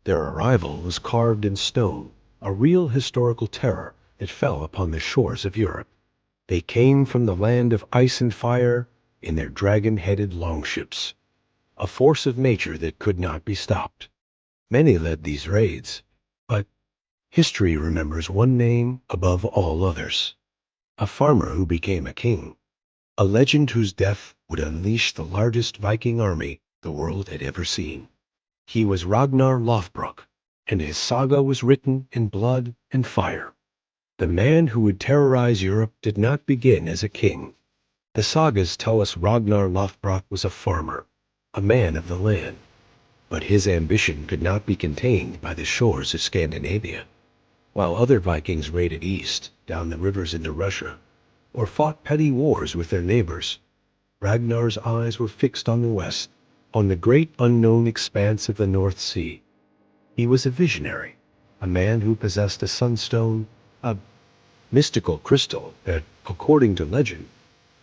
Their arrival was carved in stone, a real historical terror that fell upon the shores of Europe. They came from the land of ice and fire in their dragon-headed longships, a force of nature that could not be stopped. Many led these raids, but history remembers one name above all others. A farmer who became a king. A legend whose death would unleash the largest Viking army the world had ever seen. He was Ragnar Lothbrok, and his saga was written in blood and fire. The man who would terrorize Europe did not begin as a king. The sagas tell us Ragnar Lothbrok was a farmer, a man of the land. But his ambition could not be contained by the shores of Scandinavia. While other Vikings raided east, down the rivers into Russia, or fought petty wars with their neighbors, Ragnar's eyes were fixed on the west, on the great unknown expanse of the North Sea. He was a visionary, a man who possessed a sunstone, a mystical crystal that, according to legend,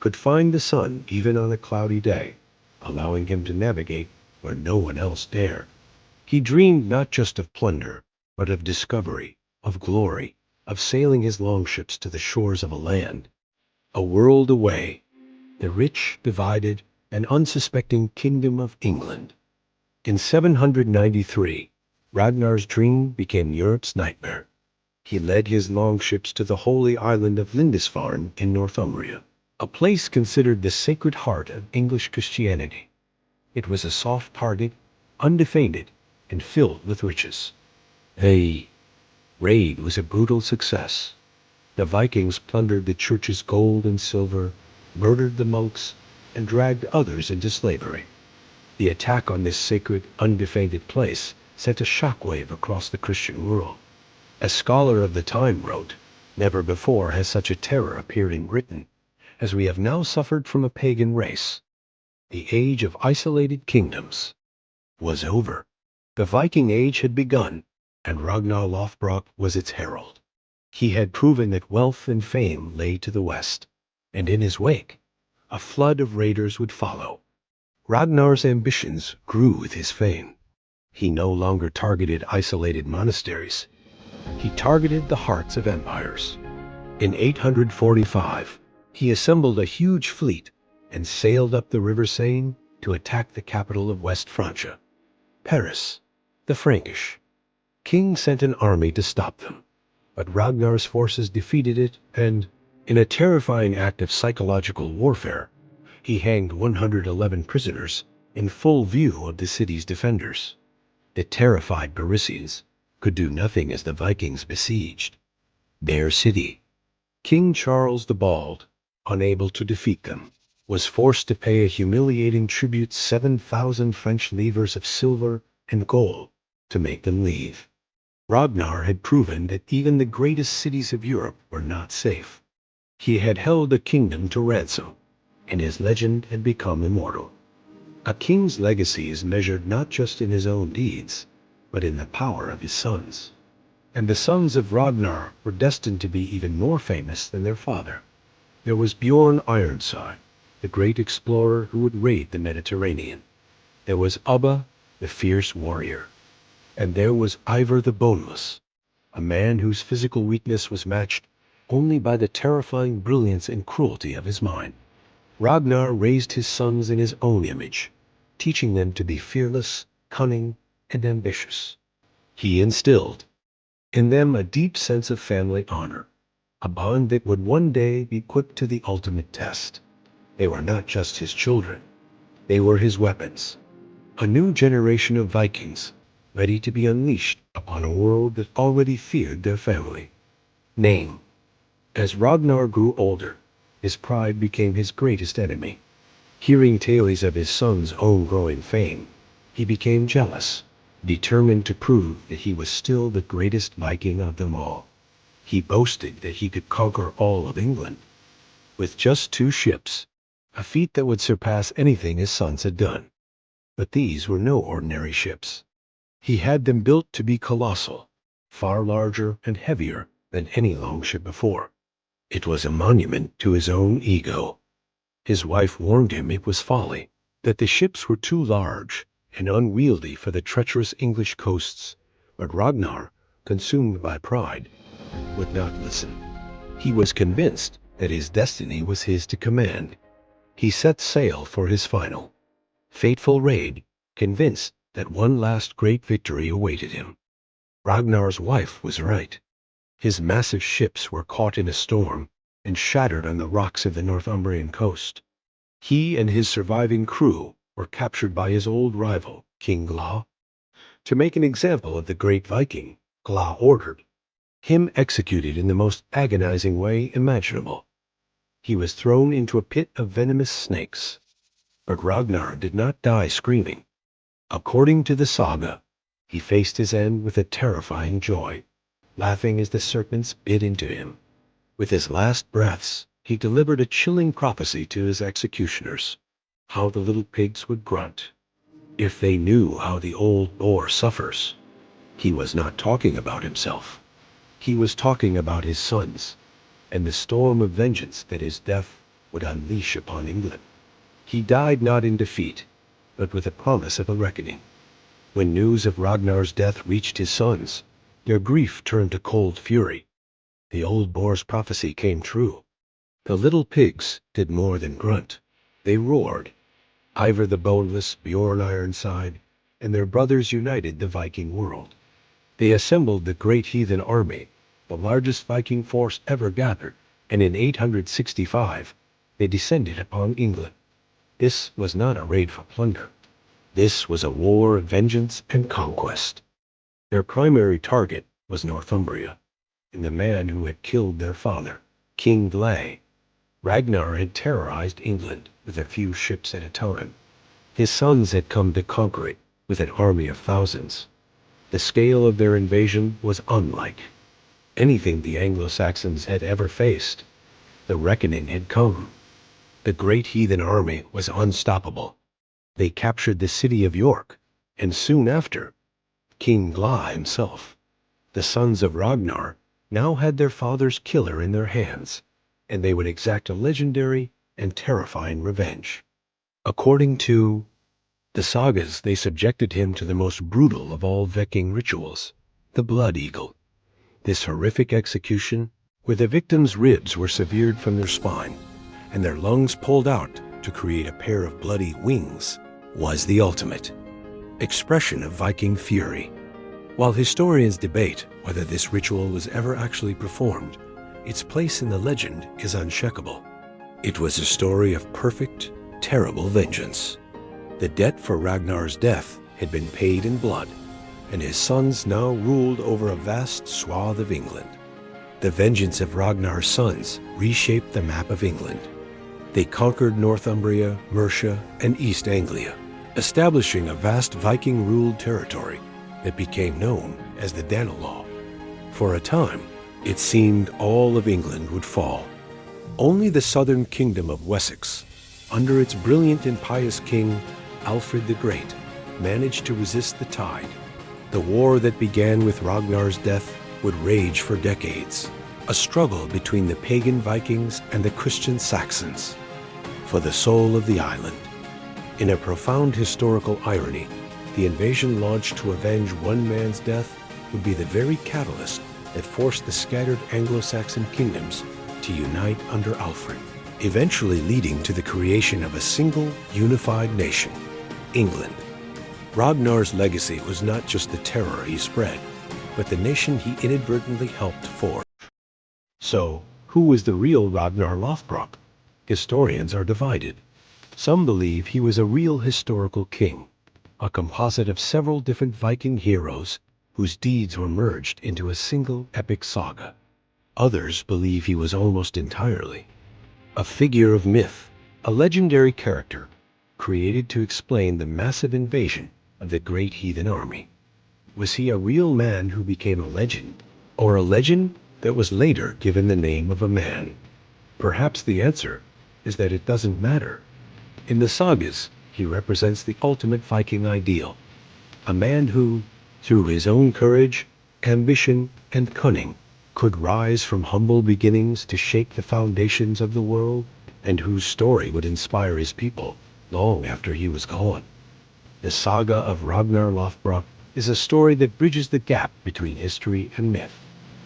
could find the sun even on a cloudy day, allowing him to navigate where no one else dared. He dreamed not just of plunder, but of discovery, of glory, of sailing his longships to the shores of a land, a world away, the rich, divided, and unsuspecting kingdom of England. In 793, Ragnar's dream became Europe's nightmare. He led his longships to the holy island of Lindisfarne in Northumbria, a place considered the sacred heart of English Christianity. It was a soft-hearted, undefended, and filled with riches. The raid was a brutal success. The Vikings plundered the church's gold and silver, murdered the monks, and dragged others into slavery. The attack on this sacred, undefended place sent a shockwave across the Christian world. A scholar of the time wrote, "Never before has such a terror appeared in Britain, as we have now suffered from a pagan race." The age of isolated kingdoms was over. The Viking Age had begun, and Ragnar Lothbrok was its herald. He had proven that wealth and fame lay to the west, and in his wake, a flood of raiders would follow. Ragnar's ambitions grew with his fame. He no longer targeted isolated monasteries. He targeted the hearts of empires. In 845, he assembled a huge fleet and sailed up the River Seine to attack the capital of West Francia, Paris. The Frankish king sent an army to stop them, but Ragnar's forces defeated it, and, in a terrifying act of psychological warfare, he hanged 111 prisoners in full view of the city's defenders. The terrified Parisians could do nothing as the Vikings besieged their city. King Charles the Bald, unable to defeat them, was forced to pay a humiliating tribute, 7,000 French livres of silver and gold, to make them leave. Ragnar had proven that even the greatest cities of Europe were not safe. He had held a kingdom to ransom, and his legend had become immortal. A king's legacy is measured not just in his own deeds, but in the power of his sons. And the sons of Ragnar were destined to be even more famous than their father. There was Bjorn Ironside, the great explorer who would raid the Mediterranean. There was Ubba, the fierce warrior. And there was Ivar the Boneless, a man whose physical weakness was matched only by the terrifying brilliance and cruelty of his mind. Ragnar raised his sons in his own image, teaching them to be fearless, cunning, and ambitious. He instilled in them a deep sense of family honor, a bond that would one day be put to the ultimate test. They were not just his children, they were his weapons. A new generation of Vikings, ready to be unleashed upon a world that already feared their family name. As Ragnar grew older, his pride became his greatest enemy. Hearing tales of his son's own growing fame, he became jealous, determined to prove that he was still the greatest Viking of them all. He boasted that he could conquer all of England with just 2 ships, a feat that would surpass anything his sons had done. But these were no ordinary ships. He had them built to be colossal, far larger and heavier than any longship before. It was a monument to his own ego. His wife warned him it was folly, that the ships were too large and unwieldy for the treacherous English coasts, But Ragnar, consumed by pride, would not listen. He was convinced that his destiny was his to command. He set sail for his final, fateful raid, convinced that one last great victory awaited him. Ragnar's wife was right. His massive ships were caught in a storm and shattered on the rocks of the Northumbrian coast. He and his surviving crew were captured by his old rival, King Gla. To make an example of the great Viking, Gla ordered him executed in the most agonizing way imaginable. He was thrown into a pit of venomous snakes. But Ragnar did not die screaming. According to the Saga, he faced his end with a terrifying joy, laughing as the serpents bit into him. With his last breaths, he delivered a chilling prophecy to his executioners. How the little pigs would grunt if they knew how the old boar suffers. He was not talking about himself. He was talking about his sons, and the storm of vengeance that his death would unleash upon England. He died not in defeat, but with a promise of a reckoning. When news of Ragnar's death reached his sons, their grief turned to cold fury. The old boar's prophecy came true. The little pigs did more than grunt. They roared. Ivar the Boneless, Bjorn Ironside, and their brothers united the Viking world. They assembled the Great Heathen Army, the largest Viking force ever gathered, and in 865 they descended upon England. This was not a raid for plunder. This was a war of vengeance and conquest. Their primary target was Northumbria, and the man who had killed their father, King Glay. Ragnar had terrorized England with a few ships at a time. His sons had come to conquer it with an army of thousands. The scale of their invasion was unlike anything the Anglo-Saxons had ever faced. The reckoning had come. The Great Heathen Army was unstoppable. They captured the city of York, and soon after, King Gla himself. The sons of Ragnar now had their father's killer in their hands, and they would exact a legendary and terrifying revenge. According to the sagas, they subjected him to the most brutal of all Viking rituals, the blood eagle. This horrific execution, where the victim's ribs were severed from their spine and their lungs pulled out to create a pair of bloody wings, was the ultimate expression of Viking fury. While historians debate whether this ritual was ever actually performed, its place in the legend is unshakable. It was a story of perfect, terrible vengeance. The debt for Ragnar's death had been paid in blood, and his sons now ruled over a vast swath of England. The vengeance of Ragnar's sons reshaped the map of England. They conquered Northumbria, Mercia, and East Anglia, establishing a vast Viking-ruled territory that became known as the Danelaw. For a time, it seemed all of England would fall. Only the southern kingdom of Wessex, under its brilliant and pious king, Alfred the Great, managed to resist the tide. The war that began with Ragnar's death would rage for decades, a struggle between the pagan Vikings and the Christian Saxons for the soul of the island. In a profound historical irony, the invasion launched to avenge one man's death would be the very catalyst that forced the scattered Anglo-Saxon kingdoms to unite under Alfred, eventually leading to the creation of a single, unified nation, England. Ragnar's legacy was not just the terror he spread, but the nation he inadvertently helped forge. So, who was the real Ragnar Lothbrok? Historians are divided. Some believe he was a real historical king, a composite of several different Viking heroes whose deeds were merged into a single epic saga. Others believe he was almost entirely a figure of myth, a legendary character created to explain the massive invasion of the Great Heathen Army. Was he a real man who became a legend, or a legend that was later given the name of a man? Perhaps the answer is that it doesn't matter. In the sagas, he represents the ultimate Viking ideal, a man who, through his own courage, ambition, and cunning, could rise from humble beginnings to shake the foundations of the world, and whose story would inspire his people long after he was gone. The saga of Ragnar Lothbrok is a story that bridges the gap between history and myth.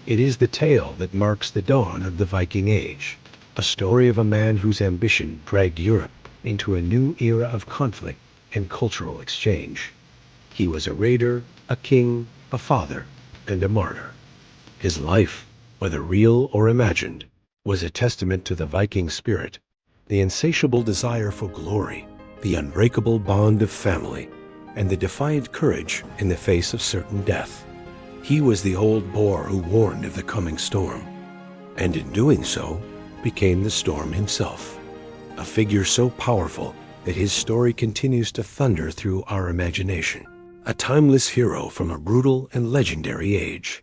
It is the tale that marks the dawn of the Viking Age, a story of a man whose ambition dragged Europe into a new era of conflict and cultural exchange. He was a raider, a king, a father, and a martyr. His life, whether real or imagined, was a testament to the Viking spirit, the insatiable desire for glory, the unbreakable bond of family, and the defiant courage in the face of certain death. He was the old boar who warned of the coming storm, and in doing so, became the storm himself, a figure so powerful that his story continues to thunder through our imagination, a timeless hero from a brutal and legendary age.